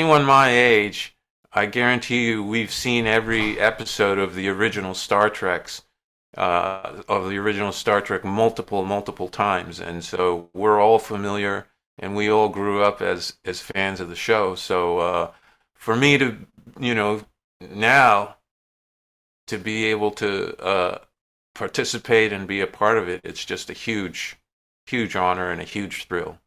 anyone my age, I guarantee you we've seen every episode of the original Star Trek multiple times, and so we're all familiar, and we all grew up as fans of the show. So for me to, you know, now to be able to participate and be a part of it, it's just a huge honor and a huge thrill.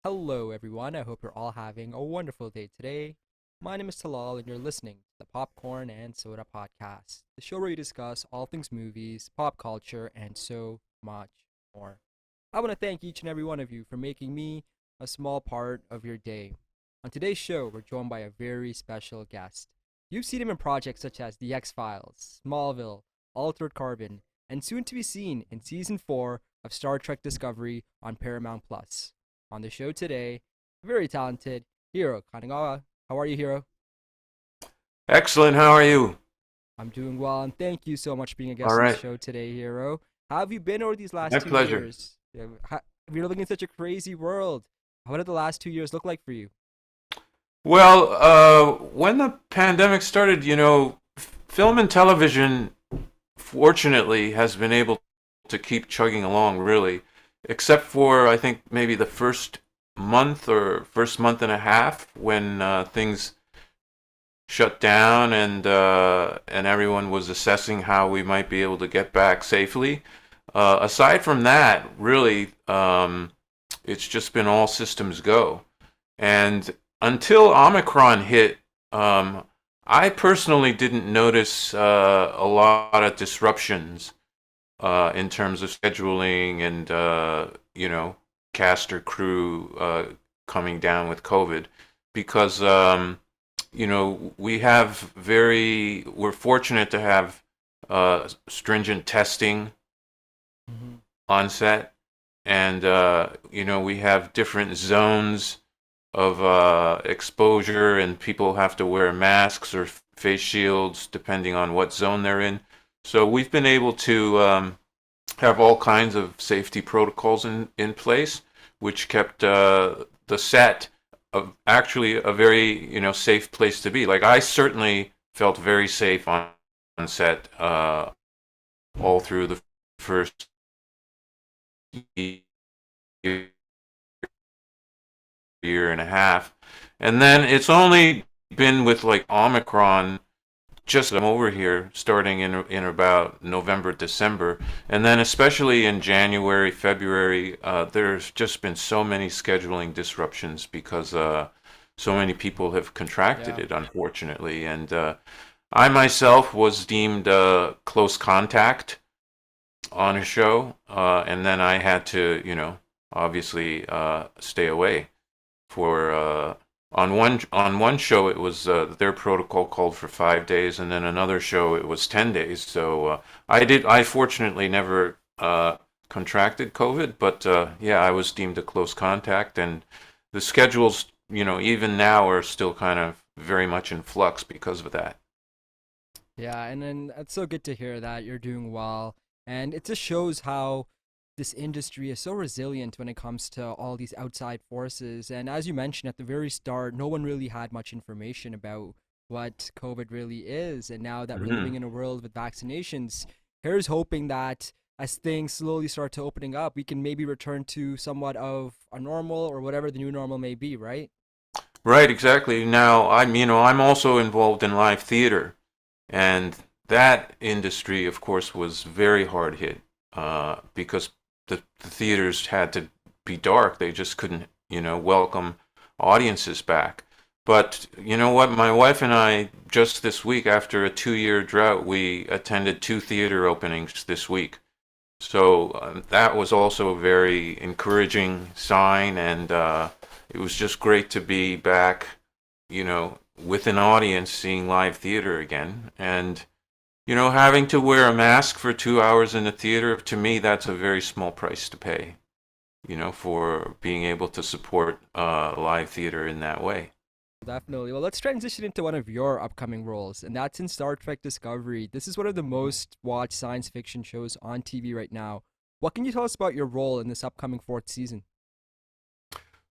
Hello, everyone. I hope you're all having a wonderful day today. My name is Talal, and you're listening to the Popcorn and Soda Podcast, the show where we discuss all things movies, pop culture, and so much more. I want to thank each and every one of you for making me a small part of your day. On today's show, we're joined by a very special guest. You've seen him in projects such as The X Files, Smallville, Altered Carbon, and soon to be seen in Season 4 of Star Trek Discovery on Paramount Plus. On the show today, very talented Hiro Kanagawa. How are you, Hiro? Excellent. How are you? I'm doing well, and thank you so much for being a All guest on the right. show today, Hiro. How have you been over these last My two pleasure. years? We're living in such a crazy world. What did the last 2 years look like for you? Well, when the pandemic started, film and television, fortunately, has been able to keep chugging along, really, except for, I think, maybe the first month and a half when things shut down and everyone was assessing how we might be able to get back safely. Aside from that, really, it's just been all systems go. And until Omicron hit, I personally didn't notice a lot of disruptions in terms of scheduling and cast or crew coming down with COVID, because we're fortunate to have stringent testing Mm-hmm. on set, and we have different zones of exposure, and people have to wear masks or face shields depending on what zone they're in. So we've been able to have all kinds of safety protocols in place, which kept the set of actually a very safe place to be. Like, I certainly felt very safe on set all through the first year and a half. And then it's only been with like Omicron, just I'm over here starting in about November, December, and then especially in January, February, there's just been so many scheduling disruptions because so many people have contracted Yeah. it, unfortunately. And I myself was deemed close contact on a show, and then I had to, obviously stay away for on one show it was their protocol called for 5 days, and then another show it was 10 days. So I fortunately never contracted COVID, but yeah, I was deemed a close contact, and the schedules, even now are still kind of very much in flux because of that. Yeah, and then it's so good to hear that you're doing well. And it just shows how this industry is so resilient when it comes to all these outside forces. And as you mentioned at the very start, no one really had much information about what COVID really is. And now that we're living Hmm. in a world with vaccinations, here's hoping that as things slowly start to opening up, we can maybe return to somewhat of a normal or whatever the new normal may be, right? Right, exactly. Now I'm also involved in live theater, and that industry, of course, was very hard hit because the theaters had to be dark. They just couldn't, welcome audiences back. But you know what? My wife and I, just this week, after a 2-year drought, we attended 2 theater openings this week. So that was also a very encouraging sign, and it was just great to be back, with an audience, seeing live theater again. And having to wear a mask for 2 hours in the theater, to me, that's a very small price to pay. for being able to support live theater in that way. Definitely. Well, let's transition into one of your upcoming roles, and that's in Star Trek Discovery. This is one of the most watched science fiction shows on TV right now. What can you tell us about your role in this upcoming fourth season?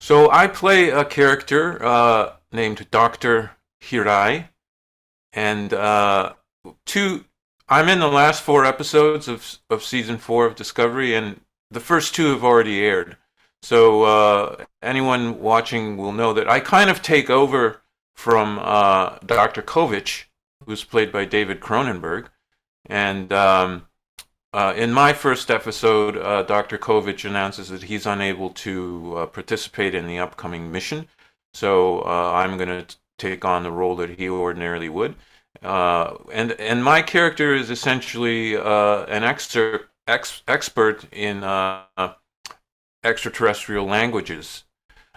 So I play a character named Dr. Hirai, and two. I'm in the last four episodes of season four of Discovery, and the first two have already aired. So anyone watching will know that I kind of take over from Dr. Kovich, who's played by David Cronenberg, and in my first episode, Dr. Kovich announces that he's unable to participate in the upcoming mission. So I'm going to take on the role that he ordinarily would. And my character is essentially an expert in extraterrestrial languages,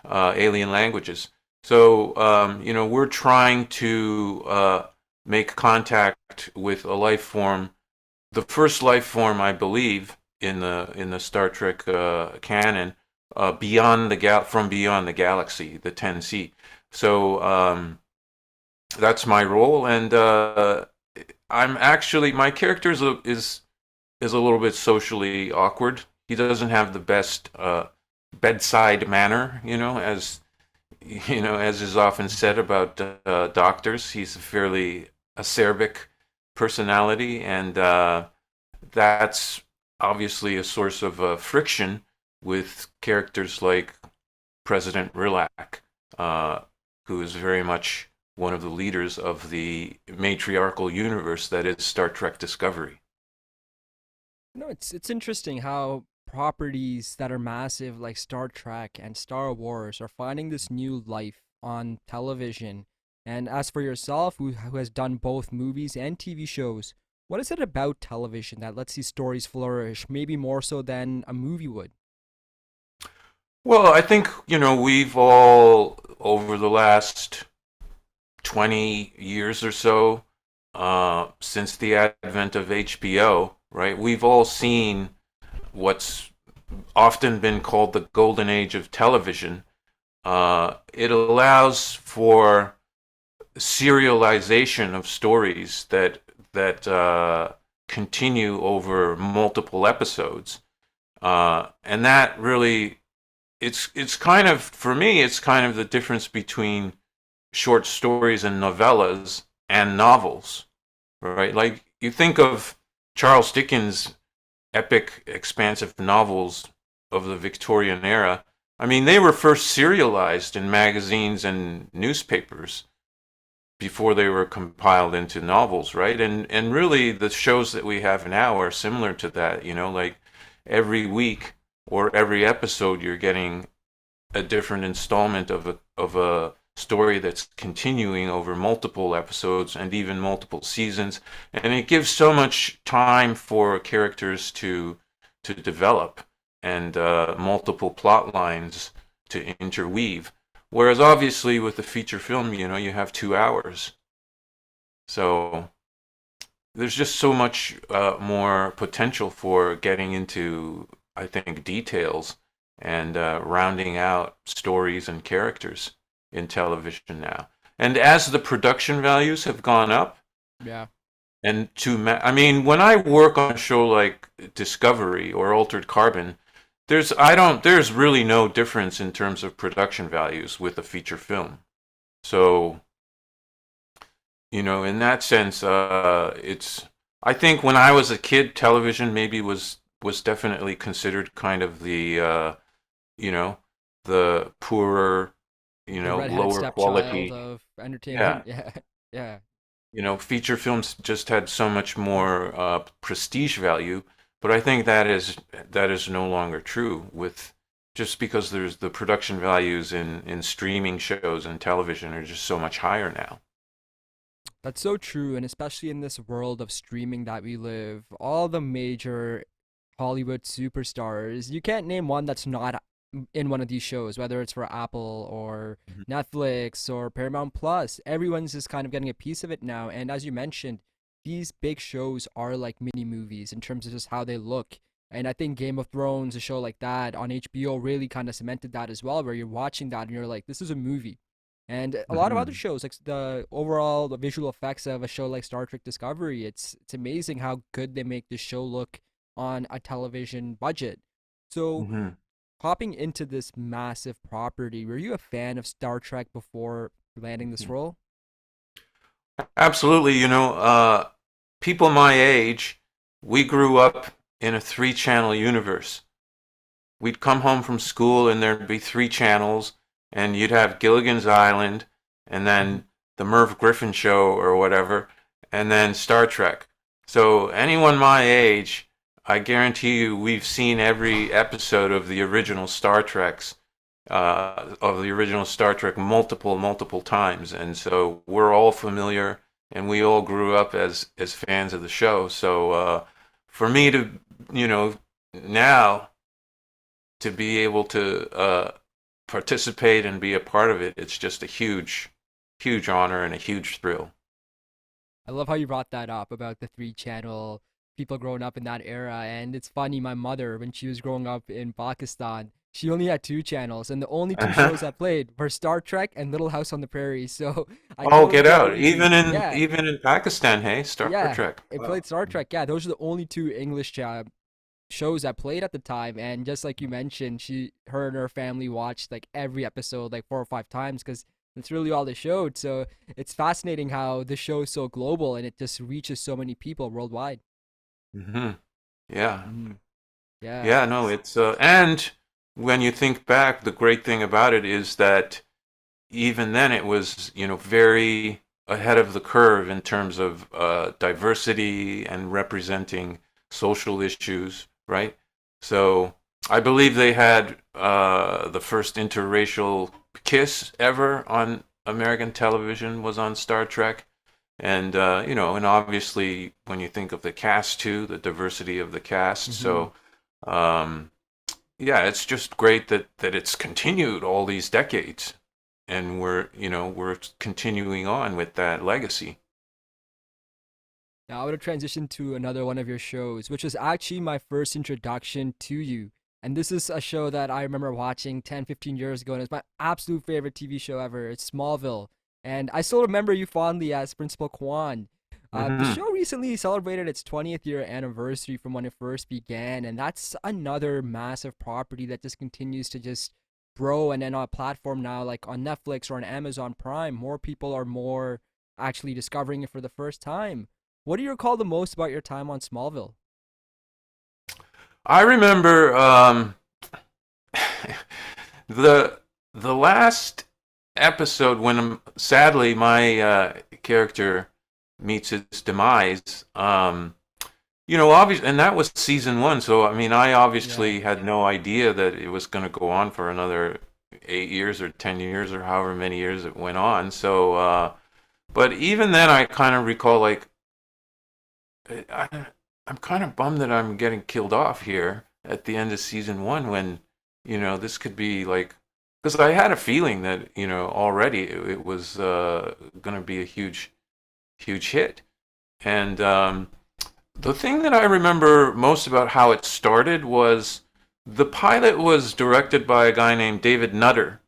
alien languages. So we're trying to make contact with a life form, the first life form, I believe, in the Star Trek canon, from beyond the galaxy, the 10C. So that's my role, and I'm actually my character is a little bit socially awkward. He doesn't have the best bedside manner, as is often said about doctors. He's a fairly acerbic personality, and that's obviously a source of friction with characters like President Rilak, who is very much one of the leaders of the matriarchal universe that is Star Trek Discovery. No, it's interesting how properties that are massive like Star Trek and Star Wars are finding this new life on television. And as for yourself, who has done both movies and TV shows, what is it about television that lets these stories flourish, maybe more so than a movie would? Well, I think, we've all, over the last 20 years or so, since the advent of HBO, right, we've all seen what's often been called the golden age of television. It allows for serialization of stories that continue over multiple episodes, and that really it's kind of for me it's kind of the difference between short stories and novellas and novels, right? Like you think of Charles Dickens' epic, expansive novels of the Victorian era. I mean, they were first serialized in magazines and newspapers before they were compiled into novels, right? And really, the shows that we have now are similar to that. Like every week or every episode, you're getting a different installment of a story that's continuing over multiple episodes and even multiple seasons, and it gives so much time for characters to develop and multiple plot lines to interweave. Whereas obviously with the feature film, you have 2 hours. So there's just so much more potential for getting into, I think, details and rounding out stories and characters in television now. And as the production values have gone up, Yeah. and I mean, when I work on a show like Discovery or Altered Carbon, there's really no difference in terms of production values with a feature film. So, in that sense, I think when I was a kid, television maybe was definitely considered kind of you know, the poorer, The redheaded lower stepchild quality. of Yeah. entertainment. Yeah. Yeah. Feature films just had so much more prestige value, but I think that is no longer true with just because there's the production values in streaming shows and television are just so much higher now. That's so true, and especially in this world of streaming that we live, all the major Hollywood superstars, you can't name one that's not in one of these shows, whether it's for Apple or Mhm. Netflix or Paramount Plus. Everyone's just kind of getting a piece of it now. And as you mentioned, these big shows are like mini movies in terms of just how they look And I think Game of Thrones, a show like that on HBO, really kind of cemented that as well, where you're watching that and you're like, this is a movie. And a lot of other Hmm. shows, like the visual effects of a show like Star Trek Discovery, it's amazing how good they make this show look on a television budget. So, Hmm. hopping into this massive property, were you a fan of Star Trek before landing this role? Absolutely. People my age, we grew up in a three-channel universe. We'd come home from school and there'd be three channels, and you'd have Gilligan's Island, and Mm-hmm. then the Merv Griffin show or whatever, and then Star Trek. So anyone my age, I guarantee you, we've seen every episode of the original Star Trek multiple times, and so we're all familiar, and we all grew up as fans of the show. So for me to, you know, now to be able to participate and be a part of it, it's just a huge honor and a huge thrill. I love how you brought that up about the three channel people growing up in that era. And it's funny, my mother, when she was growing up in Pakistan, she only had two channels, and the only two shows that played were Star Trek and Little House on the Prairie. So I Oh, totally get get what out! you mean. Yeah, Even in Pakistan, hey, Star yeah, Trek. it Wow. played Star Trek. Yeah, those are the only two English shows that played at the time. And just like you mentioned, her and her family watched like every episode like 4 or 5 times because that's really all they showed. So it's fascinating how the show is so global and it just reaches so many people worldwide. Hmm. Yeah, Mm, yeah. yeah. No, it's and when you think back, the great thing about it is that even then it was, very ahead of the curve in terms of diversity and representing social issues, right? So I believe they had the first interracial kiss ever on American television was on Star Trek. And and obviously when you think of the cast too, the diversity of the cast. Hmm. So um, yeah, it's just great that it's continued all these decades, and we're continuing on with that legacy. Now I would have transitioned to another one of your shows, which was actually my first introduction to you. And this is a show that I remember watching 10, 15 years ago, and it's my absolute favorite TV show ever. It's Smallville. And I still remember you fondly as Principal Kwan. The Hmm. show recently celebrated its 20th year anniversary from when it first began, and that's another massive property that just continues to just grow. And then on a platform now, like on Netflix or on Amazon Prime, more people are more actually discovering it for the first time. What do you recall the most about your time on Smallville? I remember the the last episode when sadly my character meets his demise. Obviously, and that was season one. So I mean, I Yeah. obviously had no idea that it was going to go on for another 8 years or 10 years or however many years it went on. So, but even then, I kind of recall like I, I'm kind of bummed that I'm getting killed off here at the end of season one when this could be like because I had a feeling that already it was going to be a huge hit. And the thing that I remember most about how it started was the pilot was directed by a guy named David Nutter,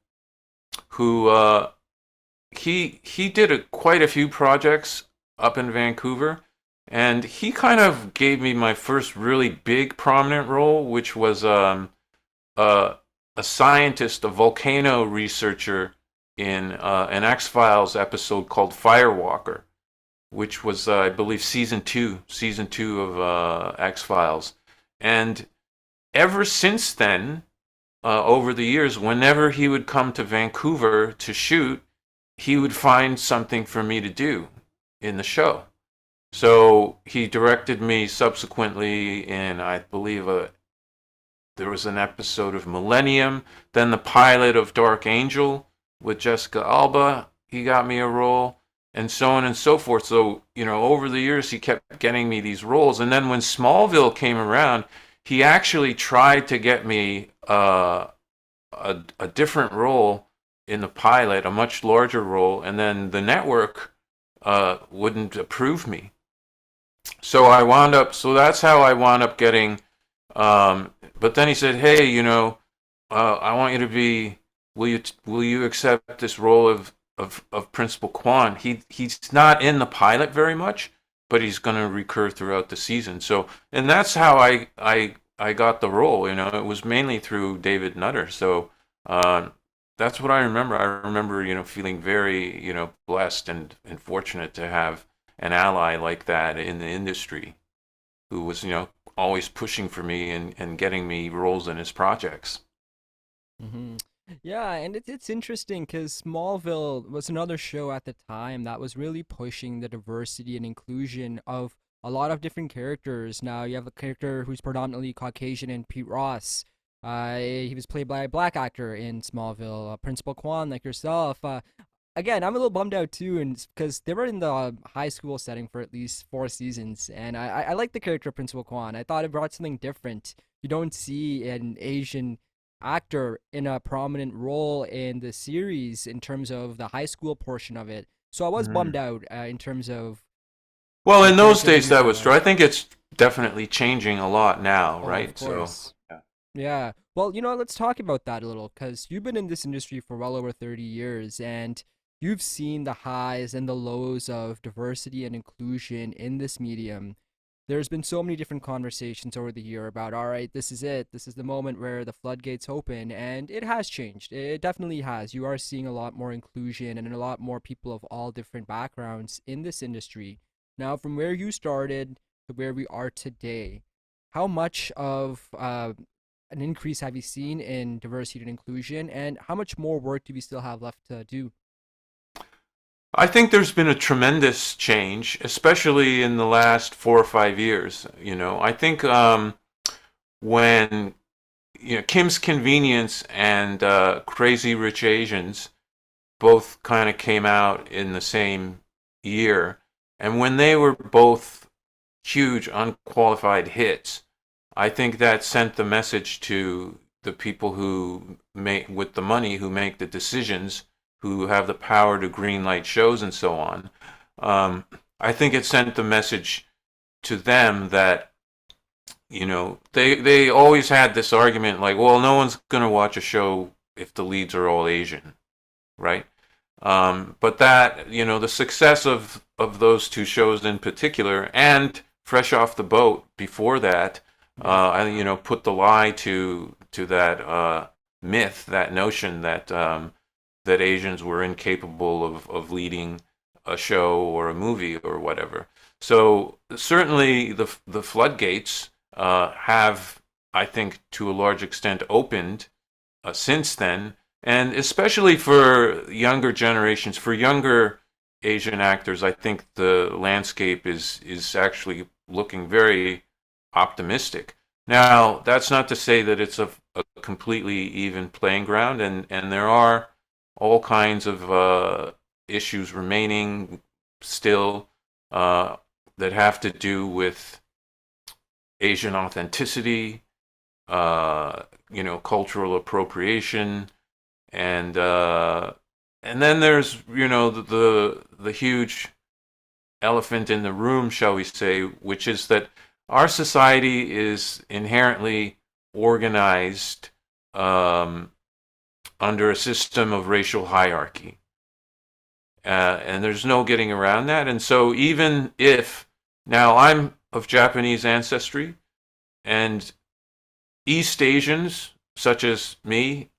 who he did quite a few projects up in Vancouver, and he kind of gave me my first really big prominent role, which was a, a scientist, a volcano researcher in an X Files episode called Firewalker, which was I believe season two of X Files, and ever since then, over the years, whenever he would come to Vancouver to shoot, he would find something for me to do in the show. So he directed me subsequently in, I believe, there was an episode of Millennium, then the pilot of Dark Angel with Jessica Alba. He got me a role, and so on and so forth. So, over the years, he kept getting me these roles. And then when Smallville came around, he actually tried to get me a different role in the pilot, a much larger role, and then the network wouldn't approve me. So that's how I wound up getting But then he said, "Hey, I want you to be. Will you accept this role of Principal Kwan? He's not in the pilot very much, but he's going to recur throughout the season. So, and that's how I got the role. It was mainly through David Nutter. So, uh, that's what I remember. I remember, feeling very, blessed and fortunate to have an ally like that in the industry who was, always pushing for me and getting me roles in his projects. Hmm. Yeah, and it's interesting because Smallville was another show at the time that was really pushing the diversity and inclusion of a lot of different characters. Now you have a character who's predominantly Caucasian in Pete Ross. He was played by a black actor in Smallville, Principal Kwan, like yourself. Again, I'm a little bummed out too, and because they were in the high school setting for at least 4 seasons, and I like the character of Principal Kwan. I thought it brought something different. You don't see an Asian actor in a prominent role in the series in terms of the high school portion of it. So I was bummed Mhm. out in terms of Well, the in those character they days, that used in was true. the. I think it's definitely changing a lot now, Oh, of right? So, course. yeah. Yeah. Well, let's talk about that a little because you've been in this industry for well over 30 years and you've seen the highs and the lows of diversity and inclusion in this medium. There's been so many different conversations over the year about, all right, this is it. This is the moment where the floodgates open. And it has changed. It definitely has. You are seeing a lot more inclusion and a lot more people of all different backgrounds in this industry. Now, from where you started to where we are today, how much of an increase have you seen in diversity and inclusion, and how much more work do we still have left to do? I think there's been a tremendous change, especially in the last 4 or 5 years. I think when Kim's Convenience and Crazy Rich Asians both kind of came out in the same year, and when they were both huge unqualified hits, I think that sent the message to the people who make with the money who make the decisions, who have the power to greenlight shows and so on. Um, I think it sent the message to them that they always had this argument like, well, no one's gonna watch a show if the leads are all Asian, right? But that the success of those two shows in particular, and Fresh Off the Boat before that, Yeah. I put the lie to that myth, that notion that Asians were incapable of leading a show or a movie or whatever. So certainly the floodgates have, I think, to a large extent opened since then, and especially for younger generations, for younger Asian actors, I think the landscape is actually looking very optimistic. Now, that's not to say that it's a completely even playing ground, and there are all kinds of issues remaining still uh, that have to do with Asian authenticity, cultural appropriation, and and then there's the huge elephant in the room, shall we say, which is that our society is inherently organized um, under a system of racial hierarchy, and there's no getting around that. And so even if now I'm of Japanese ancestry, and East Asians such as me,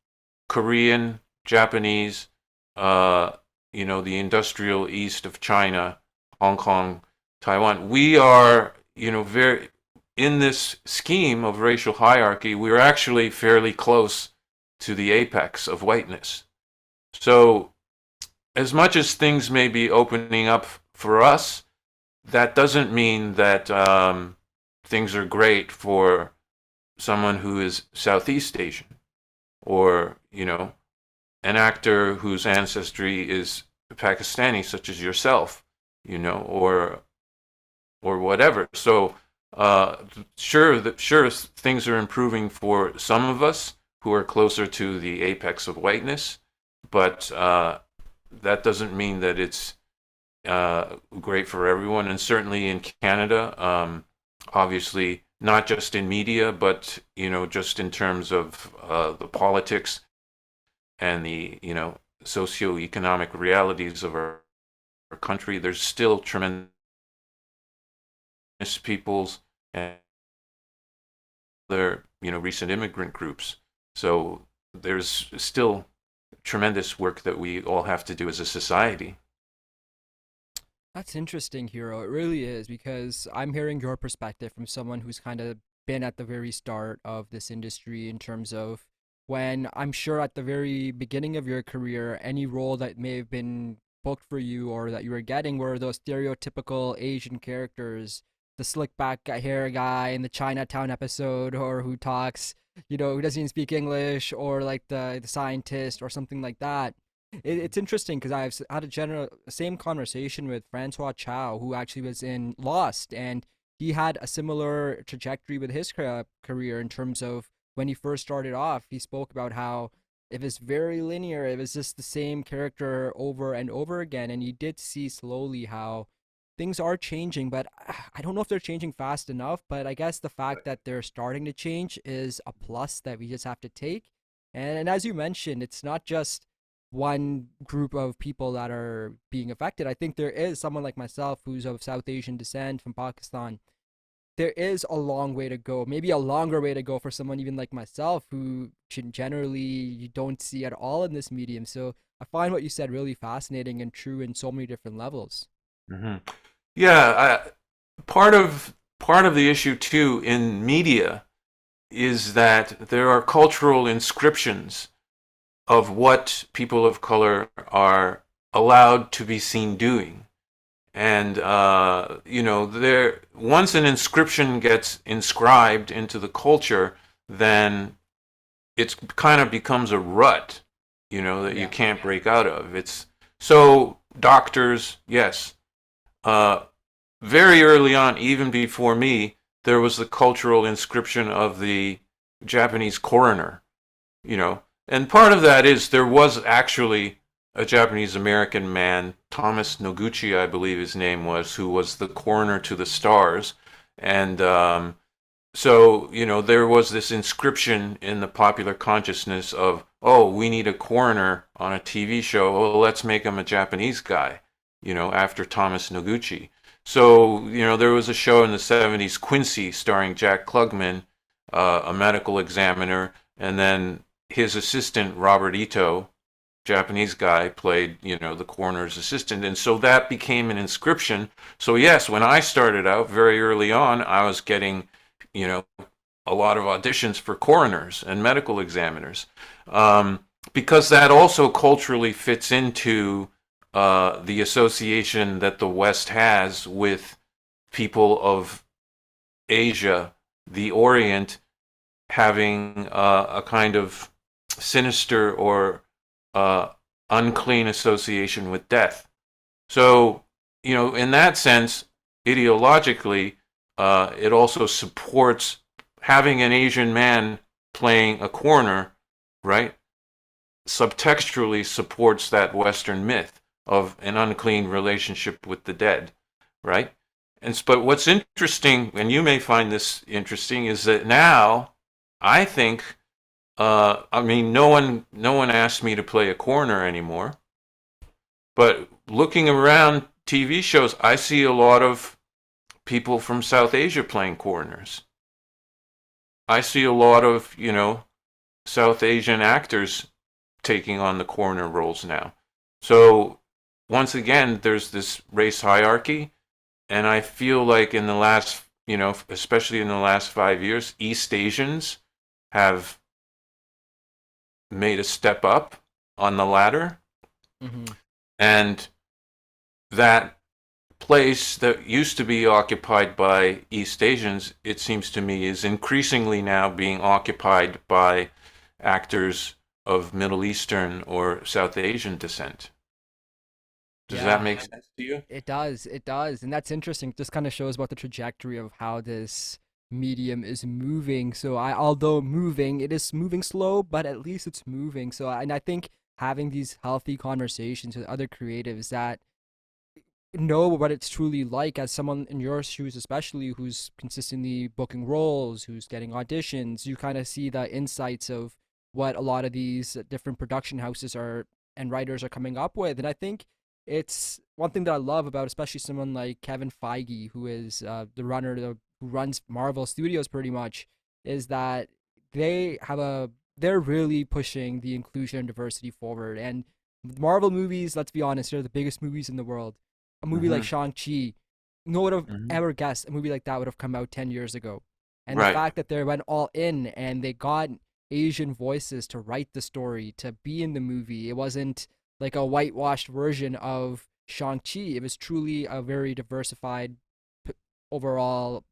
Korean, Japanese, uh, the industrial east of China, Hong Kong, Taiwan. We are, very in this scheme of racial hierarchy. We're actually fairly close to the apex of whiteness. So, as much as things may be opening up for us, that doesn't mean that things are great for someone who is Southeast Asian or, an actor whose ancestry is Pakistani, such as yourself, or whatever. So, sure, things are improving for some of us who are closer to the apex of whiteness, but that doesn't mean that it's great for everyone. And certainly in Canada, obviously not just in media, but just in terms of the politics and the socioeconomic realities of our country. There's still tremendous peoples and other recent immigrant groups. So there's still tremendous work that we all have to do as a society. That's interesting, Hero. It really is because I'm hearing your perspective from someone who's kind of been at the very start of this industry in terms of when I'm sure at the very beginning of your career, any role that may have been booked for you or that you were getting were those stereotypical Asian characters, the slick back hair guy in the Chinatown episode, or who talks, who doesn't even speak English, or like the scientist or something like that. It's interesting because I've had a general same conversation with Francois Chow, who actually was in Lost, and he had a similar trajectory with his career in terms of when he first started off. He spoke about how it was very linear; it was just the same character over and over again, and you did see slowly how things are changing, but I don't know if they're changing fast enough. But I guess the fact that they're starting to change is a plus that we just have to take. And as you mentioned, it's not just one group of people that are being affected. I think there is someone like myself who's of South Asian descent from Pakistan. There is a long way to go, maybe a longer way to go for someone even like myself who generally you don't see at all in this medium. So I find what you said really fascinating and true in so many different levels. Hmm. Yeah, part of the issue too in media is that there are cultural inscriptions of what people of color are allowed to be seen doing. And there once an inscription gets inscribed into the culture, then it kind of becomes a rut, that you Yeah. can't break out of. It's so doctors, yes, uh, very early on, even before me, there was the cultural inscription of the Japanese coroner, and part of that is there was actually a Japanese American man, Thomas Noguchi, I believe his name was, who was the coroner to the stars. And so, there was this inscription in the popular consciousness of, oh, we need a coroner on a TV show. Well, let's make him a Japanese guy, after Thomas Noguchi. So, there was a show in the 70s, Quincy, starring Jack Klugman, a medical examiner, and then his assistant, Robert Ito, Japanese guy, played, the coroner's assistant. And so that became an inscription. So, yes, when I started out very early on, I was getting, you know, a lot of auditions for coroners and medical examiners, because that also culturally fits into the association that the West has with people of Asia, the Orient, having a kind of sinister or uh, unclean association with death. So, in that sense, ideologically, it also supports having an Asian man playing a coroner, right? Subtextually supports that Western myth of an unclean relationship with the dead, right? But what's interesting, and you may find this interesting, is that now I think, I mean, no one asked me to play a coroner anymore. But looking around TV shows, I see a lot of people from South Asia playing coroners. I see a lot of, South Asian actors taking on the coroner roles now. So once again, there's this race hierarchy, and I feel like in the last, especially in the last 5 years, East Asians have made a step up on the ladder, Mm-hmm. and that place that used to be occupied by East Asians, it seems to me, is increasingly now being occupied by actors of Middle Eastern or South Asian descent. Does that Yeah, make sense to you? it does. It does. And that's interesting. Just kind of shows about the trajectory of how this medium is moving. So although moving, it is moving slow, but at least it's moving. And I think having these healthy conversations with other creatives that know what it's truly like as someone in your shoes, especially who's consistently booking roles, who's getting auditions. You kind of see the insights of what a lot of these different production houses are and writers are coming up with. And I think it's one thing that I love about, especially someone like Kevin Feige, who is who runs Marvel Studios pretty much, is that they have a they're really pushing the inclusion and diversity forward. And Marvel movies, let's be honest, they're the biggest movies in the world. A movie like Hmm. Shang-Chi, no one would have Hmm. ever guessed a movie like that would have come out 10 years ago. And the Right. fact that they went all in and they got Asian voices to write the story, to be in the movie, it wasn't like a whitewashed version of Shang-Chi. It was truly a very diversified overall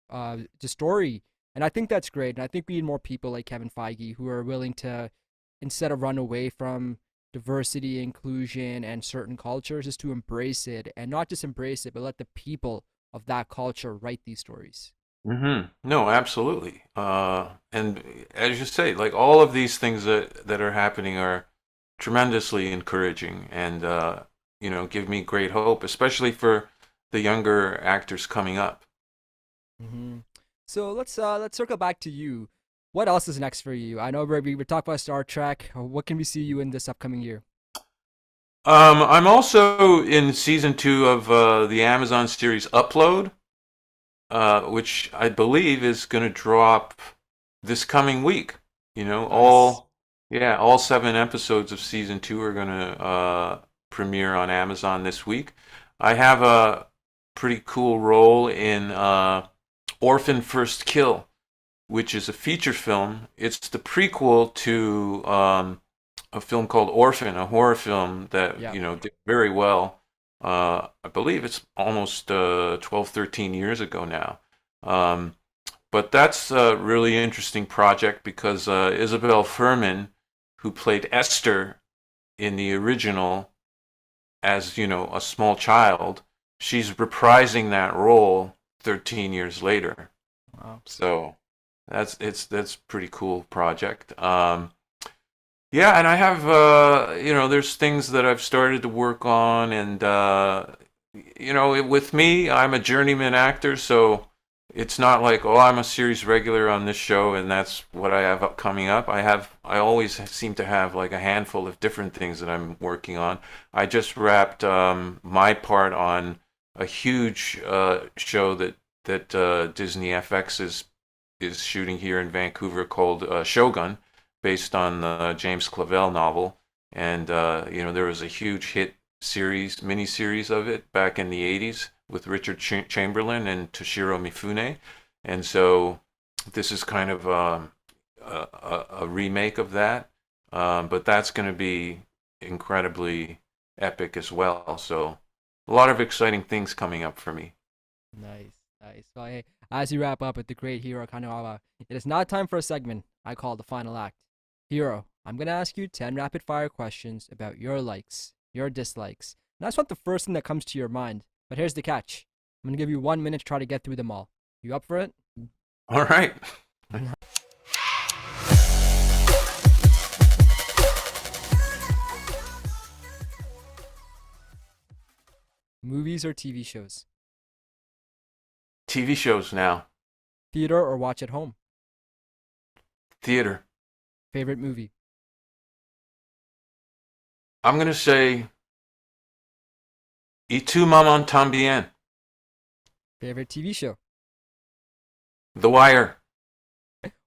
the story. And I think that's great. And I think we need more people like Kevin Feige who are willing to, instead of run away from diversity, inclusion, and certain cultures, is to embrace it and not just embrace it, but let the people of that culture write these stories. No, absolutely. And as you say, like all of these things that are happening are tremendously encouraging and give me great hope, especially for the younger actors coming up. hmm So let's circle back to you. What else is next for you? I know we talked about Star Trek. What can we see you in this upcoming year? I'm also in season 2 of the Amazon series Upload, which I believe is going to drop this coming week. You know, Nice. all 7 episodes of season 2 are going to premiere on Amazon this week. I have a pretty cool role in Orphan First Kill, which is a feature film. It's the prequel to a film called Orphan, a horror film that Yeah. did very well. I believe it's almost 12, 13 years ago now. Um, but that's a really interesting project because Isabel Furman, who played Esther in the original as, a small child, she's reprising that role 13 years later. Wow. So that's pretty cool project. Yeah, and I have there's things that I've started to work on, and with me, I'm a journeyman actor, so it's not like, oh, I'm a series regular on this show and that's what I have coming up. I always seem to have like a handful of different things that I'm working on. I just wrapped my part on a huge show that Disney FX is shooting here in Vancouver called Shogun, based on the James Clavell novel. And there was a huge hit mini series of it back in the '80s with Richard Chamberlain and Toshiro Mifune. And so this is kind of a remake of that, but that's going to be incredibly epic as well. So a lot of exciting things coming up for me. Nice, nice. Well, hey, as you wrap up with the great Hiro Kanagawa, it is now time for a segment I call the final act. Hiro, I'm gonna ask you 10 rapid fire questions about your likes, your dislikes. And I just want the first thing that comes to your mind. But here's the catch. I'm gonna give you 1 minute to try to get through them all. You up for it? All right. Movies or TV shows? TV shows now. Theater or watch at home? Theater. Favorite movie? I'm going to say Y tu maman tambien. Favorite TV show? The Wire.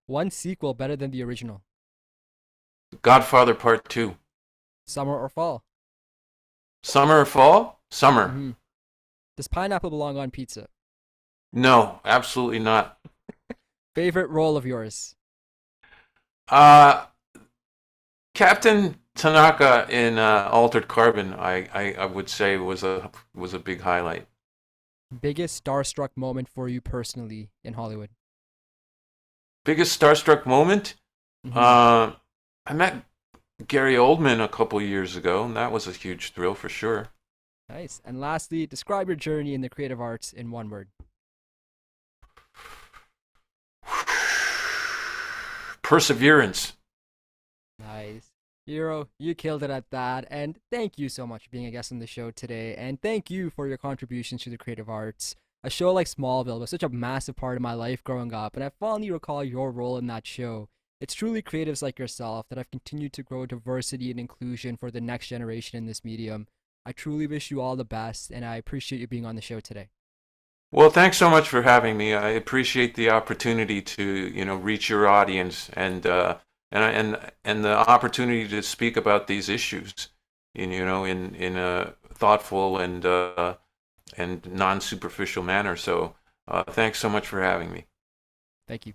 One sequel better than the original? Godfather Part 2. Summer or fall? Summer or fall? Summer. Mm-hmm. Does pineapple belong on pizza? No, absolutely not. Favorite role of yours? Uh, Captain Tanaka in Altered Carbon, I would say was a big highlight. Biggest starstruck moment for you personally in Hollywood? Biggest starstruck moment? Mm-hmm. Uh, I met Gary Oldman a couple years ago, and that was a huge thrill for sure. Nice. And lastly, describe your journey in the creative arts in one word. Perseverance. Nice. Hiro, you killed it at that, and thank you so much for being a guest on the show today, and thank you for your contributions to the creative arts. A show like Smallville was such a massive part of my life growing up, and I fondly recall your role in that show. It's truly creatives like yourself that have continued to grow diversity and inclusion for the next generation in this medium. I truly wish you all the best, and I appreciate you being on the show today. Well, thanks so much for having me. I appreciate the opportunity to, reach your audience and the opportunity to speak about these issues in a thoughtful and non-superficial manner. So, thanks so much for having me. Thank you.